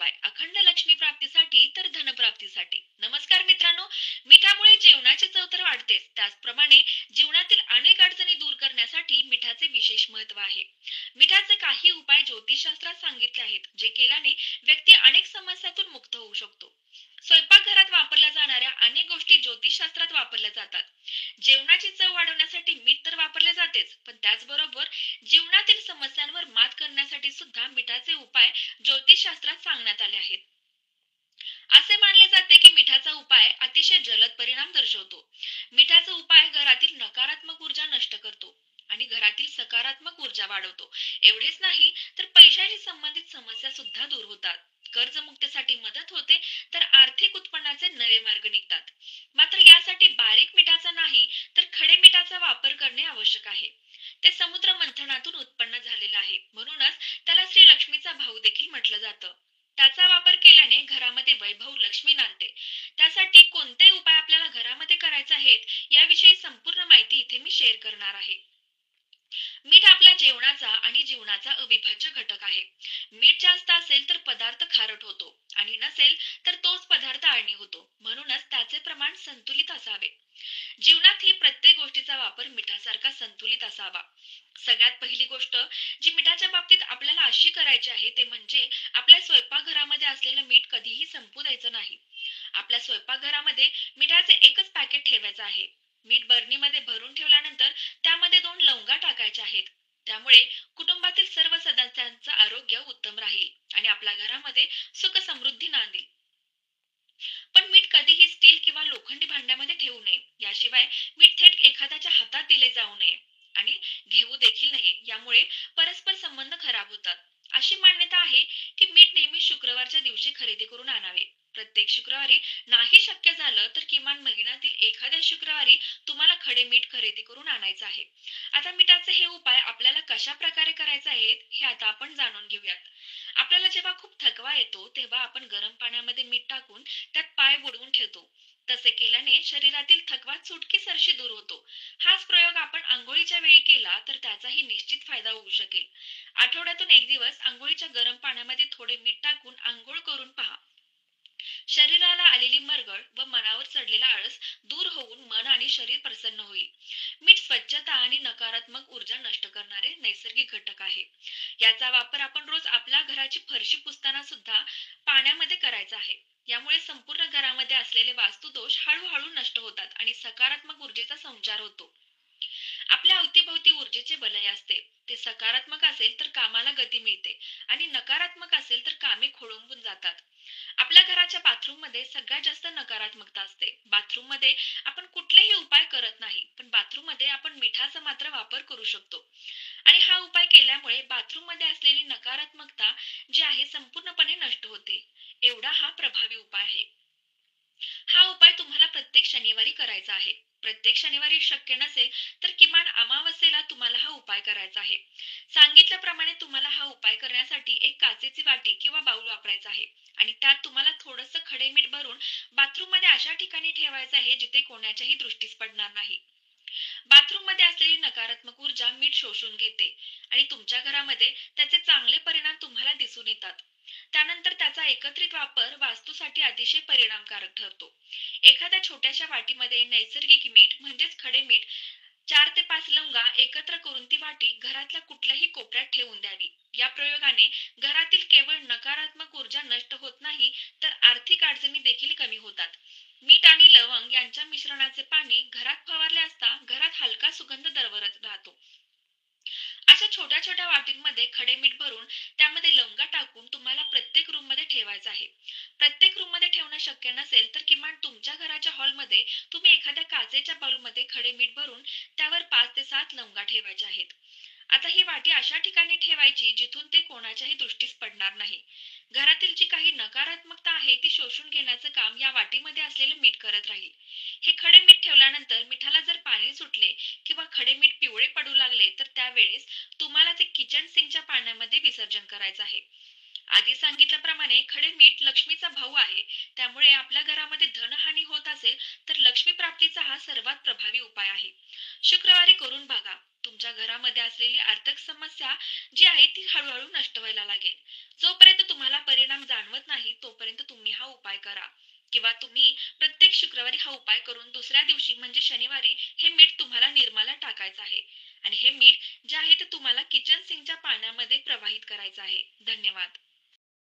उपाय अखंड लक्ष्मी प्राप्तीसाठी तर धनप्राप्तीसाठी. नमस्कार मित्रांनो, मिठामुळे जेवणाची चव तर वाढतेच, त्याचप्रमाणे जीवनातील अनेक अडचणी दूर करण्यासाठी मिठाचे विशेष महत्त्व आहे. मिठाचे काही उपाय ज्योतिषशास्त्रात सांगितले आहेत, जे केल्याने व्यक्ती अनेक समस्यातून मुक्त होऊ शकतो. स्वयंपाकघरात वापरल्या जाणाऱ्या अनेक गोष्टी ज्योतिषशास्त्रात वापरल्या जातात. जेवणाची चव वाढवण्यासाठी मीठ तर वापरले जातेच, पण त्याचबरोबर जीवनातील समस्यांवर मात करण्यासाठी सुद्धा मिठाचे उपाय ज्योतिषशास्त्रात सांगण्यात आले आहेत. असे मानले जाते की मिठाचा उपाय अतिशय जलद परिणाम दर्शवतो. मिठाचा उपाय घरातील नकारात्मक ऊर्जा नष्ट करतो आणि घरातील सकारात्मक ऊर्जा वाढवतो. एवढेच नाही, तर पैशाशी संबंधित समस्या सुद्धा दूर होतात. कर्जमुक्तीसाठी मदत होते, तर आर्थिक उत्पन्नाचे नवे मार्ग निघतात. मात्र यासाठी बारीक मिठाचा नाही, तर खडे मिठाचा वापर करणे आवश्यक आहे. ते समुद्र मंथनातून उत्पन्न झालेलं आहे, म्हणूनच त्याला श्री लक्ष्मीचा भाऊ देखील म्हटलं जातं. त्याचा वापर केल्याने घरामध्ये वैभव लक्ष्मी नांदते. त्यासाठी कोणते उपाय आपल्याला घरामध्ये करायचे आहेत, याविषयी संपूर्ण माहिती इथे मी शेअर करणार आहे. मीठ आपल्या जेवणाचा आणि जीवनाचा अविभाज्य घटक आहे. मीठ जास्त असेल तर पदार्थ खारट होतो आणि नसेल तर तोच पदार्थ आळणी होतो. म्हणूनच त्याचे प्रमाण संतुलित असावे. जीवनात ही प्रत्येक गोष्टीचा वापर मिठासारखा संतुलित असावा. सगळ्यात पहिली गोष्ट जी मिठाच्या बाबतीत आपल्याला अशी करायची आहे, ते म्हणजे आपल्या स्वयंपाकघरामध्ये असलेलं मीठ कधीही संपू द्यायचं नाही. आपल्या स्वयंपाकघरामध्ये मिठाचे एकच पॅकेट ठेवायचं आहे. मीठ बरणीमध्ये भरून ठेवल्यानंतर त्यामध्ये 2 लवंगा टाकायच्या आहेत. त्यामुळे कुटुंबातील सर्व सदस्यांचं आरोग्य उत्तम राहील आणि आपल्या घरामध्ये सुख समृद्धी नांदेल. पण मीठ कधीही स्टील किंवा लोखंडी भांड्यामध्ये ठेवू नये. याशिवाय मीठ थेट एखाद्याच्या हातात दिले जाऊ नये आणि घेऊ देखील नये. यामुळे परस्पर संबंध खराब होतात. अशी मान्यता आहे की मीठ नेहमी शुक्रवारच्या दिवशी खरेदी करून आणावे. प्रत्येक शुक्रवारी नाही शक्य झालं तर किमान महिन्यातील एखाद्या शुक्रवारी तुम्हाला खडे मीठ खरेदी करून आणायचं आहे. आता मिठाचे हे उपाय आपल्याला कशा प्रकारे करायचे आहेत, हे आता आपण जाणून घेऊयात. आपल्याला जेव्हा खूप थकवा येतो, तेव्हा आपण गरम पाण्यामध्ये मीठ टाकून त्यात पाय बुडवून ठेवतो. तसे केल्याने शरीरातील थकवा चुटकीसरशी दूर होतो. हाच प्रयोग आपण आंघोळीच्या वेळी केला तर त्याचाही निश्चित फायदा होऊ शकेल. आठवड्यातून एक दिवस आंघोळीच्या गरम पाण्यामध्ये थोडे मीठ टाकून आंघोळ करून पहा. शरीराला आलेली मरगळ व मनावर चढलेला आळस दूर होऊन मन आणि शरीर प्रसन्न होईल. मीठ स्वच्छता आणि नकारात्मक ऊर्जा नष्ट करणारे नैसर्गिक घटक आहे. याचा वापर आपण रोज आपल्या घराची फरशी पुसताना सुद्धा पाण्यामध्ये करायचा आहे. यामुळे संपूर्ण घरामध्ये असलेले वास्तुदोष हळूहळू नष्ट होतात आणि सकारात्मक ऊर्जेचा संचार होतो. आपल्या अवतीभोवती ऊर्जेचे वलय असते. ते सकारात्मक असेल तर कामाला गती मिळते आणि नकारात्मक असेल तर कामे खोळंबून जातात. आपल्या घराच्या बाथरूम मध्ये सगळ्यात जास्त नकारात्मकता असते. बाथरूम मध्ये आपण कुठलेही उपाय करत नाही, पण बाथरूम मध्ये आपण मिठाचा मात्र वापर करू शकतो. आणि हा उपाय केल्यामुळे बाथरूम मध्ये असलेली नकारात्मकता जी आहे संपूर्णपणे नष्ट होते. एवढा हा प्रभावी उपाय आहे. हा उपाय तुम्हाला प्रत्येक शनिवारी करायचा आहे. प्रत्येक शनिवारी शक्य नसेल तर किमान अमावस्येला तुम्हाला हा उपाय करायचा आहे. सांगितल्याप्रमाणे तुम्हाला हा उपाय करण्यासाठी एक काचेची वाटी किंवा बाउल वापरायचा आहे आणि त्यात तुम्हाला थोडंसं खडे मीठ भरून बाथरूम मध्ये अशा ठिकाणी ठेवायचं आहे जिथे कोणाच्याही दृष्टीस पडणार नाही. बाथरूम मध्ये असलेली नकारात्मक ऊर्जा मीठ शोषून घेते आणि तुमच्या घरामध्ये त्याचे चांगले परिणाम तुम्हाला दिसून येतात. त्यानंतर त्याचा एकत्रित वापर वास्तूसाठी अतिशय परिणामकारक ठरतो. एखाद्या छोट्याशा वाटीमध्ये नैसर्गिक मीठ म्हणजेच खडे मीठ 4 ते 5 लवंगा एकत्र करून ती वाटी घरातल्या कुठल्याही कोपऱ्यात ठेवून द्यावी. या प्रयोगाने घरातील केवळ नकारात्मक ऊर्जा नष्ट होत नाही, तर आर्थिक अडचणी देखील कमी होतात. मीठ आणि लवंग यांच्या मिश्रणाचे पाणी घरात फवारले असता घरात हलका सुगंध दरवळत राहतो. अशा छोट्या छोट्या वाटींमध्ये खडे मीठ भरून त्यामध्ये लवंगा टाकून तुम्हाला प्रत्येक रूम मध्ये ठेवायचं आहे. प्रत्येक रूम मध्ये ठेवणं शक्य नसेल तर किमान तुमच्या घराच्या हॉलमध्ये तुम्ही एखाद्या काचेच्या बाउलमध्ये खडे मीठ भरून त्यावर 5 ते 7 लवंगा ठेवायचे आहेत. आता ही वाटी अशा ठिकाणी ठेवायची जिथून ते कोणाच्याही दृष्टीस पडणार नाही. घरातील जी काही नकारात्मकता आहे ती शोषून घेण्याचं काम या वाटीमध्ये असलेलं मीठ करत राहील. हे खडे मीठ ठेवल्यानंतर मिठाला जर पाणी सुटले किंवा खडे मीठ पिवळे पडू लागले तर त्यावेळेस तुम्हाला ते किचन सिंकच्या पाण्यामध्ये विसर्जन करायचं आहे. आधी सांगितल्याप्रमाणे खडे मीठ लक्ष्मीचा भाऊ आहे. त्यामुळे आपल्या घरामध्ये धनहानी होत असेल तर लक्ष्मी प्राप्तीचा हा सर्वात प्रभावी उपाय आहे. शुक्रवारी करून बघा. तुमच्या घरामध्ये असलेली आर्थिक समस्या जी आहे ती हळूहळू नष्ट व्हायला लागेल. जोपर्यंत तुम्हाला परिणाम जाणवत नाही करा. किंवा तुम्ही प्रत्येक शुक्रवारी हा उपाय करून दुसऱ्या दिवशी म्हणजे शनिवारी हे मीठ तुम्हाला निर्माला टाकायचं आहे. आणि हे मीठ जे आहे ते तुम्हाला किचन सिंकच्या पाण्यामध्ये प्रवाहित करायचं आहे. धन्यवाद.